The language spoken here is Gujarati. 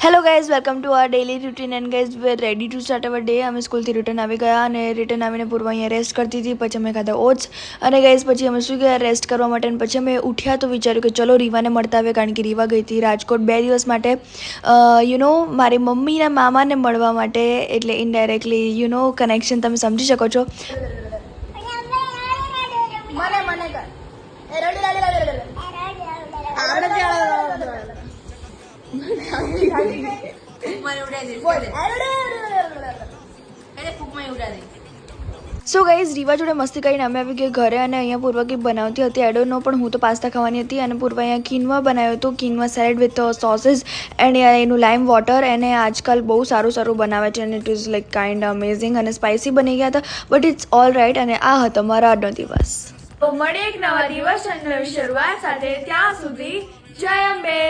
Hello guys, welcome to our daily routine and guys we are ready to start our day. અમે સ્કૂલથી રિટર્ન આવી ગયા અને રિટર્ન આવીને પૂર્વ અહીંયા રેસ્ટ કરતી હતી. પછી અમે ખાધા ઓટ્સ અને ગાઈઝ પછી અમે શું ગયા રેસ્ટ કરવા માટે. અને પછી અમે ઉઠ્યા તો વિચાર્યું કે ચલો રીવાને મળતા આવે, કારણ કે રીવા ગઈ હતી રાજકોટ 2 દિવસ માટે મારી મમ્મીના મામાને મળવા માટે. એટલે ઇનડાયરેક્ટલી કનેક્શન તમે સમજી શકો છો. સો ગાઈઝ રીવા જોડે મસ્તી કરીને અમે આવી ગયા ઘરે અને અહીંયા પૂર્વ કંઈક બનાવતી હતી. આઈ ડોન્ટ નો, પણ હું તો પાસ્તા ખાવાની હતી અને પૂર્વ અહીંયા કીનવા બનાવ્યો હતો, કીનવા સેલેડ વિથ સોસીસ એન્ડ એનું લાઈમ વોટર. એને આજકાલ બહુ સારું બનાવે છે અને it is like kind amazing અને સ્પાઇસી બની ગયા હતા, બટ ઇટ્સ ઓલ રાઇટ. અને આ હતો મારો આજનો દિવસ. તો મળીએ એક નવા દિવસ અને નવી શરૂઆત સાથે. ત્યાં સુધી જય અંબે.